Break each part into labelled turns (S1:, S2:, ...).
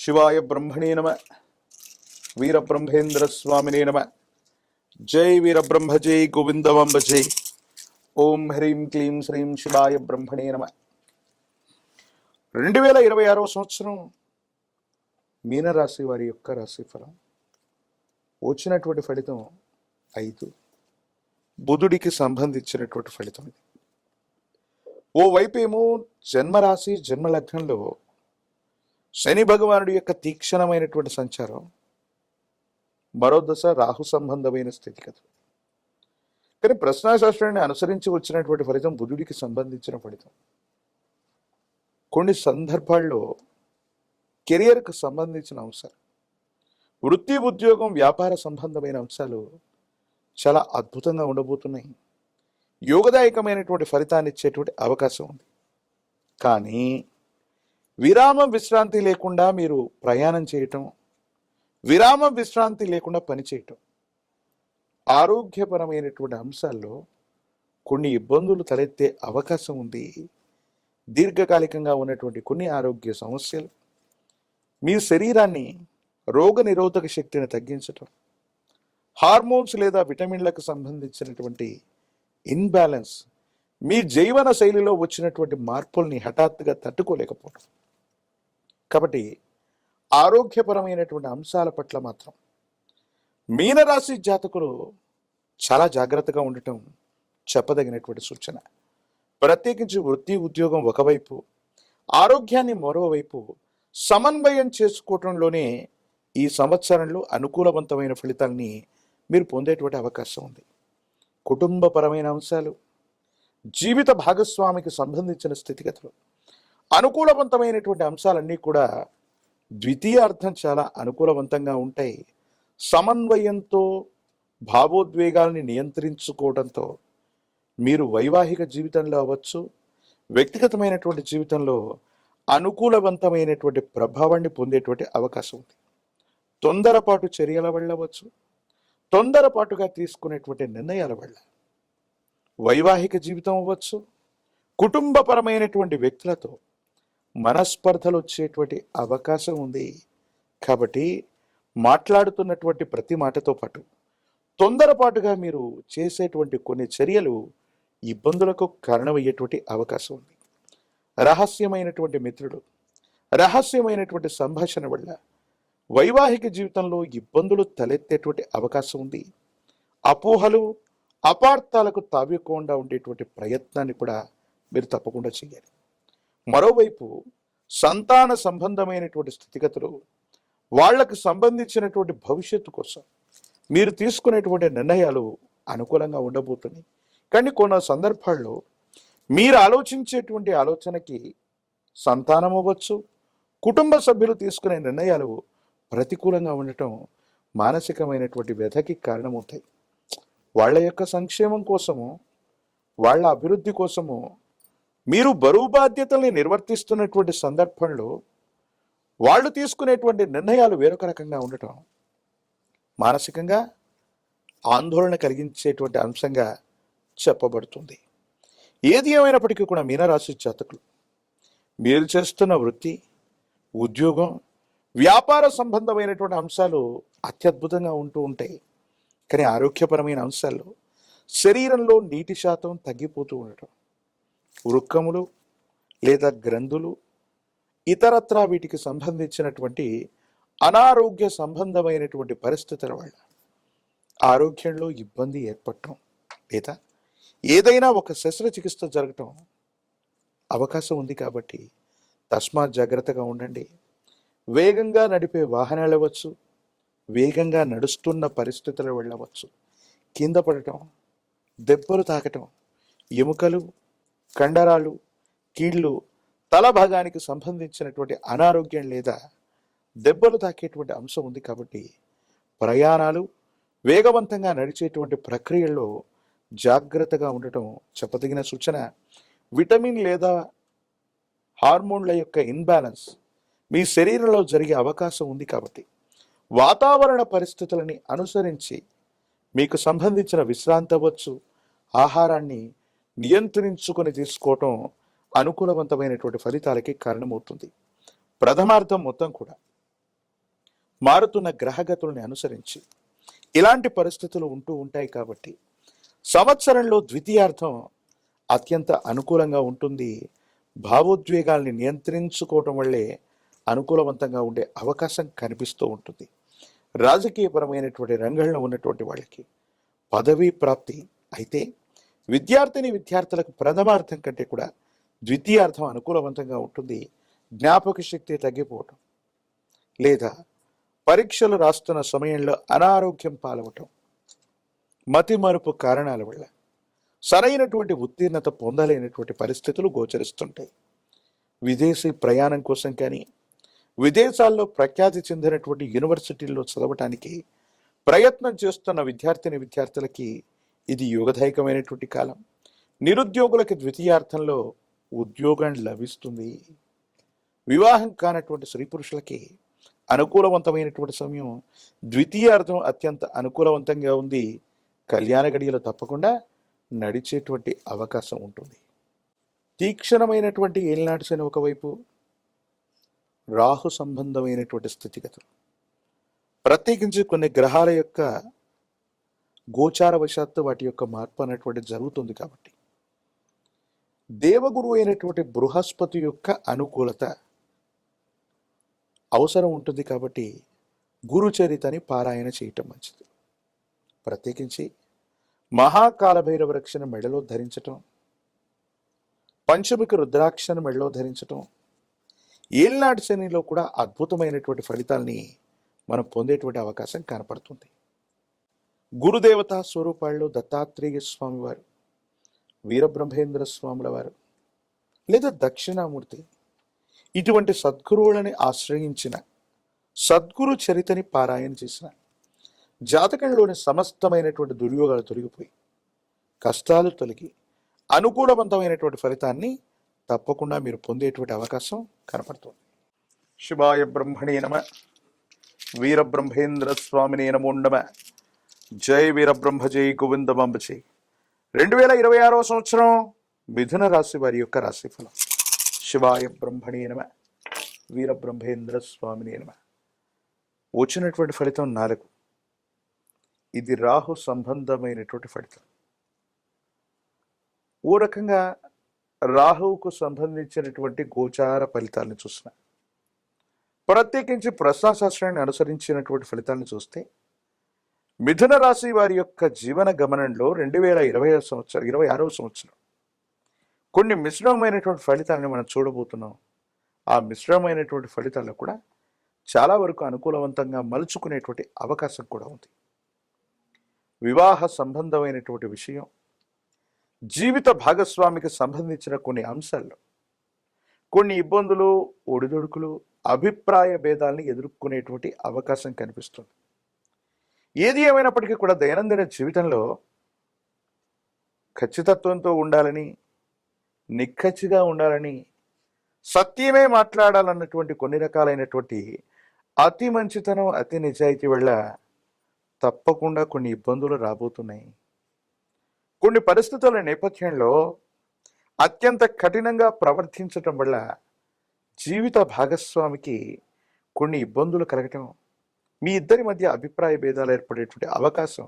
S1: శివాయ బ్రహ్మణే నమ. వీరబ్రహ్మేంద్ర స్వామినే నమ. జై వీరబ్రహ్మ జై గోవిందవంబ జై. ఓం హ్రీం క్లీం శ్రీం శివాయ బ్రహ్మణే నమ. 2026వ సంవత్సరం మీనరాశి వారి యొక్క రాశిఫలం. వచ్చినటువంటి ఫలితం 5. బుధుడికి సంబంధించినటువంటి ఫలితం ఇది. ఓ వైపేమో జన్మరాశి జన్మలగ్నంలో శని భగవానుడి యొక్క తీక్షణమైనటువంటి సంచారం, మరో దశ రాహు సంబంధమైన స్థితిగతులు. కానీ ప్రశ్నాశాస్త్రాన్ని అనుసరించి వచ్చినటువంటి ఫలితం బుధుడికి సంబంధించిన ఫలితం. కొన్ని సందర్భాల్లో కెరియర్కు సంబంధించిన అంశాలు, వృత్తి ఉద్యోగం వ్యాపార సంబంధమైన అంశాలు చాలా అద్భుతంగా ఉండబోతున్నాయి. యోగదాయకమైనటువంటి ఫలితాన్ని ఇచ్చేటువంటి అవకాశం ఉంది. కానీ విరామం విశ్రాంతి లేకుండా మీరు ప్రయాణం చేయటం, విరామం విశ్రాంతి లేకుండా పనిచేయటం, ఆరోగ్యపరమైనటువంటి అంశాల్లో కొన్ని ఇబ్బందులు తలెత్తే అవకాశం ఉంది. దీర్ఘకాలికంగా ఉన్నటువంటి కొన్ని ఆరోగ్య సమస్యలు, మీ శరీరాన్ని రోగ నిరోధక శక్తిని తగ్గించటం, హార్మోన్స్ లేదా విటమిన్లకు సంబంధించినటువంటి ఇన్బ్యాలెన్స్, మీ జీవన శైలిలో వచ్చినటువంటి మార్పుల్ని హఠాత్తుగా తట్టుకోలేకపోవడం. కాబట్టి ఆరోగ్యపరమైనటువంటి అంశాల పట్ల మాత్రం మీనరాశి జాతకులు చాలా జాగ్రత్తగా ఉండటం చెప్పదగినటువంటి సూచన. ప్రత్యేకించి వృత్తి ఉద్యోగం ఒకవైపు, ఆరోగ్యాన్ని మరోవైపు సమన్వయం చేసుకోవటంలోనే ఈ సంవత్సరంలో అనుకూలవంతమైన ఫలితాలని మీరు పొందేటువంటి అవకాశం ఉంది. కుటుంబపరమైన అంశాలు, జీవిత భాగస్వామికి సంబంధించిన స్థితిగతులు, అనుకూలవంతమైనటువంటి అంశాలన్నీ కూడా ద్వితీయార్థం చాలా అనుకూలవంతంగా ఉంటాయి. సమన్వయంతో, భావోద్వేగాల్ని నియంత్రించుకోవడంతో మీరు వైవాహిక జీవితంలో అవ్వచ్చు, వ్యక్తిగతమైనటువంటి జీవితంలో అనుకూలవంతమైనటువంటి ప్రభావాన్ని పొందేటువంటి అవకాశం ఉంది. తొందరపాటు చర్యల వల్ల అవ్వచ్చు, తొందరపాటుగా తీసుకునేటువంటి నిర్ణయాల వల్ల వైవాహిక జీవితం అవ్వచ్చు, కుటుంబపరమైనటువంటి వ్యక్తులతో మనస్పర్ధలు వచ్చేటువంటి అవకాశం ఉంది. కాబట్టి మాట్లాడుతున్నటువంటి ప్రతి మాటతో పాటు తొందరపాటుగా మీరు చేసేటువంటి కొన్ని చర్యలు ఇబ్బందులకు కారణమయ్యేటువంటి అవకాశం ఉంది. రహస్యమైనటువంటి మిత్రుడు, రహస్యమైనటువంటి సంభాషణ వల్ల వైవాహిక జీవితంలో ఇబ్బందులు తలెత్తేటువంటి అవకాశం ఉంది. అపోహలు, అపార్థాలకు తావివ్వకుండా ఉండేటువంటి ప్రయత్నాన్ని కూడా మీరు తప్పకుండా చేయాలి. మరోవైపు సంతాన సంబంధమైనటువంటి స్థితిగతులు, వాళ్లకు సంబంధించినటువంటి భవిష్యత్తు కోసం మీరు తీసుకునేటువంటి నిర్ణయాలు అనుకూలంగా ఉండబోతున్నాయి. కానీ కొన్ని సందర్భాల్లో మీరు ఆలోచించేటువంటి ఆలోచనకి సంతానం అవ్వచ్చు, కుటుంబ సభ్యులు తీసుకునే నిర్ణయాలు ప్రతికూలంగా ఉండటం మానసికమైనటువంటి వ్యధకి కారణమవుతాయి. వాళ్ళ యొక్క సంక్షేమం కోసము, వాళ్ళ అభివృద్ధి కోసము మీరు బరువు బాధ్యతల్ని నిర్వర్తిస్తున్నటువంటి సందర్భంలో వాళ్ళు తీసుకునేటువంటి నిర్ణయాలు వేరొక రకంగా ఉండటం మానసికంగా ఆందోళన కలిగించేటువంటి అంశంగా చెప్పబడుతుంది. ఏది ఏమైనప్పటికీ కూడా మీనరాశి జాతకులు మీరు చేస్తున్న వృత్తి, ఉద్యోగం, వ్యాపార సంబంధమైనటువంటి అంశాలు అత్యద్భుతంగా ఉంటూ ఉంటాయి. కానీ ఆరోగ్యపరమైన అంశాల్లో శరీరంలో నీటి శాతం తగ్గిపోతూ ఉండటం, వృక్కములు లేదా గ్రంథులు, ఇతరత్రా వీటికి సంబంధించినటువంటి అనారోగ్య సంబంధమైనటువంటి పరిస్థితుల వల్ల ఆరోగ్యంలో ఇబ్బంది ఏర్పడటం లేదా ఏదైనా ఒక శస్త్రచికిత్స జరగటం అవకాశం ఉంది. కాబట్టి తస్మాత్ జాగ్రత్తగా ఉండండి. వేగంగా నడిపే వాహనాలు అవ్వచ్చు, వేగంగా నడుస్తున్న పరిస్థితులు వెళ్ళవచ్చు, కింద పడటం, దెబ్బలు తాకటం, ఎముకలు, కండరాలు, కీళ్ళు, తల భాగానికి సంబంధించినటువంటి అనారోగ్యం లేదా దెబ్బలు తాకేటువంటి అంశం ఉంది. కాబట్టి ప్రయాణాలు, వేగవంతంగా నడిచేటువంటి ప్రక్రియల్లో జాగ్రత్తగా ఉండటం చెప్పదగిన సూచన. విటమిన్ లేదా హార్మోన్ల యొక్క ఇన్బ్యాలెన్స్ మీ శరీరంలో జరిగే అవకాశం ఉంది. కాబట్టి వాతావరణ పరిస్థితులని అనుసరించి మీకు సంబంధించిన విశ్రాంతి అవ్వచ్చు, ఆహారాన్ని నియంత్రించుకొని తీసుకోవటం అనుకూలవంతమైనటువంటి ఫలితాలకి కారణమవుతుంది. ప్రథమార్థం మొత్తం కూడా మారుతున్న గ్రహగతుల్ని అనుసరించి ఇలాంటి పరిస్థితులు ఉంటూ ఉంటాయి. కాబట్టి సంవత్సరంలో ద్వితీయార్థం అత్యంత అనుకూలంగా ఉంటుంది. భావోద్వేగాల్ని నియంత్రించుకోవటం వల్లే అనుకూలవంతంగా ఉండే అవకాశం కనిపిస్తూ ఉంటుంది. రాజకీయపరమైనటువంటి రంగంలో ఉన్నటువంటి వాళ్ళకి పదవీ ప్రాప్తి అయితే, విద్యార్థులకు ప్రథమార్థం కంటే కూడా ద్వితీయార్థం అనుకూలవంతంగా ఉంటుంది. జ్ఞాపక శక్తి తగ్గిపోవటం లేదా పరీక్షలు రాస్తున్న సమయంలో అనారోగ్యం పాలవటం, మతిమరుపు కారణాల వల్ల సరైనటువంటి ఉత్తీర్ణత పొందలేనటువంటి పరిస్థితులు గోచరిస్తుంటాయి. విదేశీ ప్రయాణం కోసం కానీ, విదేశాల్లో ప్రఖ్యాతి చెందినటువంటి యూనివర్సిటీల్లో చదవటానికి ప్రయత్నం చేస్తున్న విద్యార్థులకి ఇది యోగదాయకమైనటువంటి కాలం. నిరుద్యోగులకి ద్వితీయార్థంలో ఉద్యోగం లభిస్తుంది. వివాహం కానటువంటి స్త్రీ పురుషులకి అనుకూలవంతమైనటువంటి సమయం. ద్వితీయార్థం అత్యంత అనుకూలవంతంగా ఉంది. కళ్యాణ గడియలు తప్పకుండా నడిచేటువంటి అవకాశం ఉంటుంది. తీక్షణమైనటువంటి ఏలినాటి శని ఒకవైపు, రాహు సంబంధమైనటువంటి స్థితిగతులు, ప్రత్యేకించి కొన్ని గ్రహాల యొక్క గోచారవశాత్తు వాటి యొక్క మార్పు అనేటువంటి జరుగుతుంది. కాబట్టి దేవగురు అయినటువంటి బృహస్పతి యొక్క అనుకూలత అవసరం ఉంటుంది. కాబట్టి గురుచరితని పారాయణ చేయటం మంచిది. ప్రత్యేకించి మహాకాలభైరవ రక్షణ మెడలో ధరించటం, పంచముఖి రుద్రాక్షను మెడలో ధరించటం, ఏలినాటి శనిలో కూడా అద్భుతమైనటువంటి ఫలితాల్ని మనం పొందేటువంటి అవకాశం కనపడుతుంది. గురుదేవతా స్వరూపాల్లో దత్తాత్రేయ స్వామి వారు, వీరబ్రహ్మేంద్ర స్వాముల వారు లేదా దక్షిణామూర్తి ఇటువంటి సద్గురువులని ఆశ్రయించిన, సద్గురు చరితని పారాయణ చేసిన జాతకంలోని సమస్తమైనటువంటి దుర్యోగాలు తొలగిపోయి కష్టాలు తొలగి అనుకూలవంతమైనటువంటి ఫలితాన్ని తప్పకుండా మీరు పొందేటువంటి అవకాశం కనపడుతుంది. శివాయ బ్రహ్మణే నమ, వీరబ్రహ్మేంద్ర స్వామినే నమో నమ. జై వీరబ్రహ్మ, జై గోవిందమాంబ జై. 2026 సంవత్సరం మిథున రాశి వారి యొక్క రాశిఫలం. శివాయ బ్రహ్మణే నమ, వీరబ్రహ్మేంద్ర స్వామినే నమ. వచ్చినటువంటి ఫలితం 4. ఇది రాహు సంబంధమైనటువంటి ఫలితం. ఓ రకంగా రాహువుకు సంబంధించినటువంటి గోచార ఫలితాలను చూసిన, ప్రత్యేకించి ప్రశ్నాశాస్త్రాన్ని అనుసరించినటువంటి ఫలితాలను చూస్తే మిథున రాశి వారి యొక్క జీవన గమనంలో 2026 సంవత్సరం కొన్ని మిశ్రమమైనటువంటి ఫలితాలను మనం చూడబోతున్నాం. ఆ మిశ్రమమైనటువంటి ఫలితాల్లో కూడా చాలా వరకు అనుకూలవంతంగా మలుచుకునేటువంటి అవకాశం కూడా ఉంది. వివాహ సంబంధమైనటువంటి విషయం, జీవిత భాగస్వామికి సంబంధించిన కొన్ని అంశాల్లో కొన్ని ఇబ్బందులు, ఒడిదొడుకులు, అభిప్రాయ భేదాలని ఎదుర్కొనేటువంటి అవకాశం కనిపిస్తుంది. ఏది ఏమైనప్పటికీ కూడా దైనందిన జీవితంలో ఖచ్చితత్వంతో ఉండాలని, నిక్కచ్చిగా ఉండాలని, సత్యమే మాట్లాడాలన్నటువంటి కొన్ని రకాలైనటువంటి అతి మంచితనం, అతి నిజాయితీ వల్ల తప్పకుండా కొన్ని ఇబ్బందులు రాబోతున్నాయి. కొన్ని పరిస్థితుల నేపథ్యంలో అత్యంత కఠినంగా ప్రవర్తించటం వల్ల జీవిత భాగస్వామికి కొన్ని ఇబ్బందులు కలగటం, మీ ఇద్దరి మధ్య అభిప్రాయ భేదాలు ఏర్పడేటువంటి అవకాశం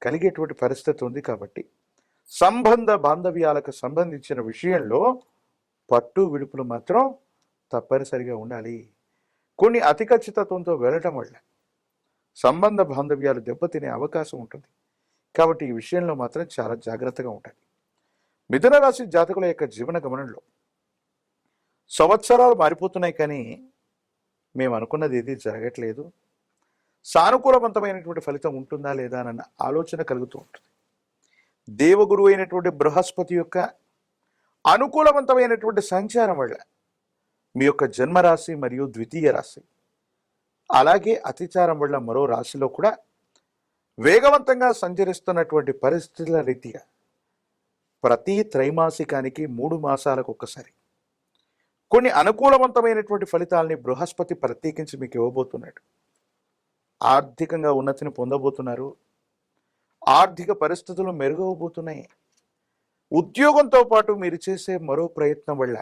S1: కలిగేటువంటి పరిస్థితి ఉంది. కాబట్టి సంబంధ బాంధవ్యాలకు సంబంధించిన విషయంలో పట్టు విడుపులు మాత్రం తప్పనిసరిగా ఉండాలి. కొన్ని అతి ఖచ్చితత్వంతో వెళ్ళటం వల్ల సంబంధ బాంధవ్యాలు దెబ్బతినే అవకాశం ఉంటుంది. కాబట్టి ఈ విషయంలో మాత్రం చాలా జాగ్రత్తగా ఉండాలి. మిథున రాశి జాతకుల యొక్క జీవన గమనంలో సంవత్సరాలు మారిపోతున్నాయి, కానీ మేము అనుకున్నది ఏది జరగట్లేదు, సానుకూలవంతమైనటువంటి ఫలితం ఉంటుందా లేదా అన్న ఆలోచన కలుగుతూ ఉంటుంది. దేవగురు అయినటువంటి బృహస్పతి యొక్క అనుకూలవంతమైనటువంటి సంచారం వల్ల మీ యొక్క జన్మరాశి మరియు ద్వితీయ రాశి, అలాగే అతిచారం వల్ల మరో రాశిలో కూడా వేగవంతంగా సంచరిస్తున్నటువంటి పరిస్థితుల రీత్యా ప్రతి త్రైమాసికానికి 3 మాసాలకు ఒక్కసారి కొన్ని అనుకూలవంతమైనటువంటి ఫలితాలని బృహస్పతి ప్రత్యేకించి మీకు ఇవ్వబోతున్నాడు. ఆర్థికంగా ఉన్నతిని పొందబోతున్నారు. ఆర్థిక పరిస్థితులు మెరుగవబోతున్నాయి. ఉద్యోగంతో పాటు మీరు చేసే మరో ప్రయత్నం వల్ల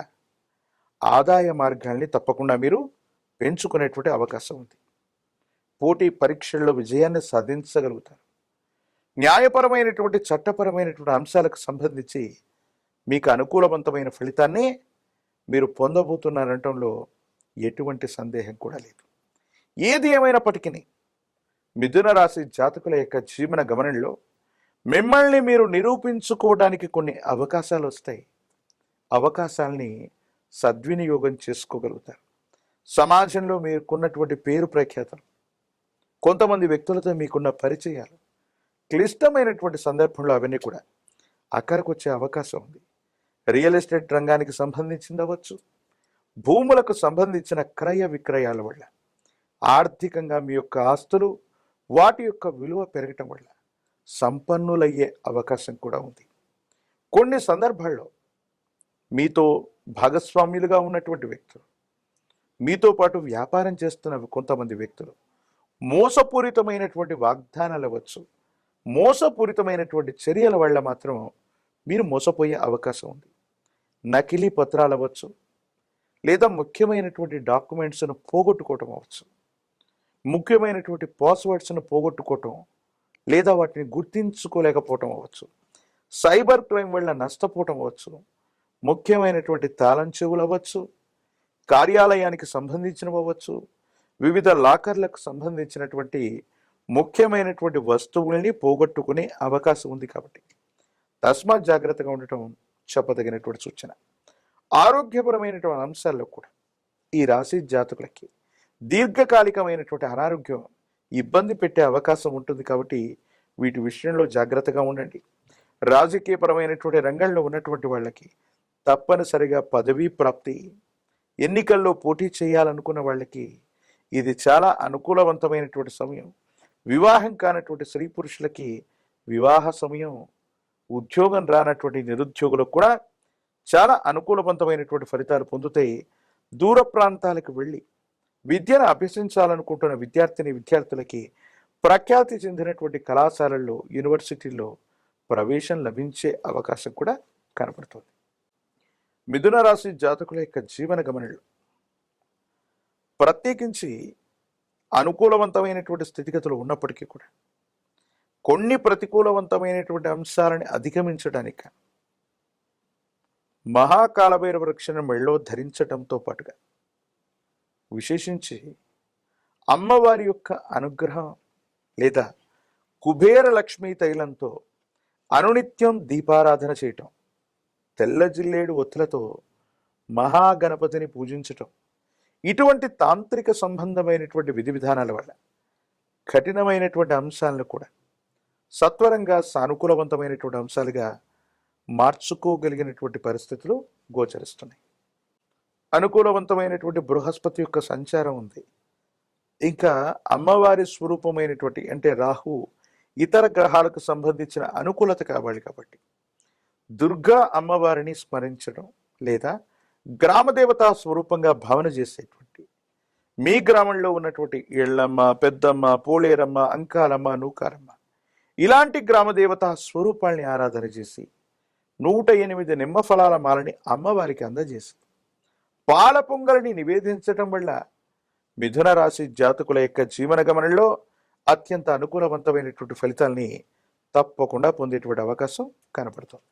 S1: ఆదాయ మార్గాల్ని తప్పకుండా మీరు పెంచుకునేటువంటి అవకాశం ఉంది. పోటీ పరీక్షల్లో విజయాన్ని సాధించగలుగుతారు. న్యాయపరమైనటువంటి చట్టపరమైనటువంటి అంశాలకు సంబంధించి మీకు అనుకూలవంతమైన ఫలితాన్ని మీరు పొందబోతున్నారనటంలో ఎటువంటి సందేహం కూడా లేదు. ఏది ఏమైనప్పటికీ మిథున రాశి జాతకుల యొక్క జీవన గమనంలో మిమ్మల్ని మీరు నిరూపించుకోవడానికి కొన్ని అవకాశాలు వస్తాయి. అవకాశాలని సద్వినియోగం చేసుకోగలుగుతారు. సమాజంలో మీకున్నటువంటి పేరు ప్రఖ్యాతలు, కొంతమంది వ్యక్తులతో మీకున్న పరిచయాలు, క్లిష్టమైనటువంటి సందర్భంలో అవన్నీ కూడా అక్కడికి వచ్చే అవకాశం ఉంది. రియల్ ఎస్టేట్ రంగానికి సంబంధించింది అవ్వచ్చు, భూములకు సంబంధించిన క్రయ విక్రయాల వల్ల ఆర్థికంగా మీ యొక్క ఆస్తులు వాటి యొక్క విలువ పెరగటం వల్ల సంపన్నులయ్యే అవకాశం కూడా ఉంది. కొన్ని సందర్భాల్లో మీతో భాగస్వామ్యులుగా ఉన్నటువంటి వ్యక్తులు, మీతో పాటు వ్యాపారం చేస్తున్న కొంతమంది వ్యక్తులు మోసపూరితమైనటువంటి వాగ్దానాలు అవ్వచ్చు, మోసపూరితమైనటువంటి చర్యల వల్ల మాత్రం మీరు మోసపోయే అవకాశం ఉంది. నకిలీ పత్రాలు అవ్వచ్చు, లేదా ముఖ్యమైనటువంటి డాక్యుమెంట్స్ను పోగొట్టుకోవటం అవ్వచ్చు, ముఖ్యమైనటువంటి పాస్వర్డ్స్ను పోగొట్టుకోవటం లేదా వాటిని గుర్తించుకోలేకపోవటం అవ్వచ్చు, సైబర్ క్రైమ్ వల్ల నష్టపోవటం అవ్వచ్చు, ముఖ్యమైనటువంటి తాళం చెవులు అవ్వచ్చు, కార్యాలయానికి సంబంధించినవి అవ్వచ్చు, వివిధ లాకర్లకు సంబంధించినటువంటి ముఖ్యమైనటువంటి వస్తువుల్ని పోగొట్టుకునే అవకాశం ఉంది. కాబట్టి తస్మాత్ జాగ్రత్తగా ఉండటం చెప్పదగినటువంటి సూచన. ఆరోగ్యపరమైనటువంటి అంశాల్లో కూడా ఈ రాశి జాతకులకి దీర్ఘకాలికమైనటువంటి అనారోగ్యం ఇబ్బంది పెట్టే అవకాశం ఉంటుంది. కాబట్టి వీటి విషయంలో జాగ్రత్తగా ఉండండి. రాజకీయపరమైనటువంటి రంగంలో ఉన్నటువంటి వాళ్ళకి తప్పనిసరిగా పదవీ ప్రాప్తి, ఎన్నికల్లో పోటీ చేయాలనుకున్న వాళ్ళకి ఇది చాలా అనుకూలవంతమైనటువంటి సమయం. వివాహం కానటువంటి స్త్రీ పురుషులకి వివాహ సమయం, ఉద్యోగం రానటువంటి నిరుద్యోగులకు కూడా చాలా అనుకూలవంతమైనటువంటి ఫలితాలు పొందుతాయి. దూర ప్రాంతాలకు వెళ్ళి విద్యను అభ్యసించాలనుకుంటున్న విద్యార్థులకి ప్రఖ్యాతి చెందినటువంటి కళాశాలల్లో, యూనివర్సిటీల్లో ప్రవేశం లభించే అవకాశం కూడా కనపడుతుంది. మిథున రాశి జాతకుల యొక్క జీవన గమనంలో ప్రత్యేకించి అనుకూలవంతమైనటువంటి స్థితిగతులు ఉన్నప్పటికీ కూడా కొన్ని ప్రతికూలవంతమైనటువంటి అంశాలని అధిగమించడానికి మహాకాలభైరవ వృక్షను మెళ్ళో ధరించటంతో పాటుగా విశేషించి అమ్మవారి యొక్క అనుగ్రహం లేదా కుబేర లక్ష్మీ తైలంతో అనునిత్యం దీపారాధన చేయటం, తెల్ల జిల్లేడు ఒత్తులతో మహాగణపతిని పూజించటం, ఇటువంటి తాంత్రిక సంబంధమైనటువంటి విధి విధానాల వల్ల కఠినమైనటువంటి అంశాలను కూడా సత్వరంగా సానుకూలవంతమైనటువంటి అంశాలుగా మార్చుకోగలిగినటువంటి పరిస్థితులు గోచరిస్తున్నాయి. అనుకూలవంతమైనటువంటి బృహస్పతి యొక్క సంచారం ఉంది. ఇంకా అమ్మవారి స్వరూపమైనటువంటి అంటే రాహు ఇతర గ్రహాలకు సంబంధించిన అనుకూలత కావాలి. కాబట్టి దుర్గా అమ్మవారిని స్మరించడం లేదా గ్రామదేవతా స్వరూపంగా భావన చేసేటువంటి మీ గ్రామంలో ఉన్నటువంటి ఎళ్ళమ్మ, పెద్దమ్మ, పోలేరమ్మ, అంకాలమ్మ, నూకారమ్మ ఇలాంటి గ్రామదేవతా స్వరూపాల్ని ఆరాధన చేసి 108 నిమ్మ ఫలాల మాలని అమ్మవారికి అందజేసి పాల పొంగలిని నివేదించటం వల్ల మిథున రాశి జాతకుల యొక్క జీవన గమనంలో అత్యంత అనుకూలవంతమైనటువంటి ఫలితాల్ని తప్పకుండా పొందేటువంటి అవకాశం కనపడుతుంది.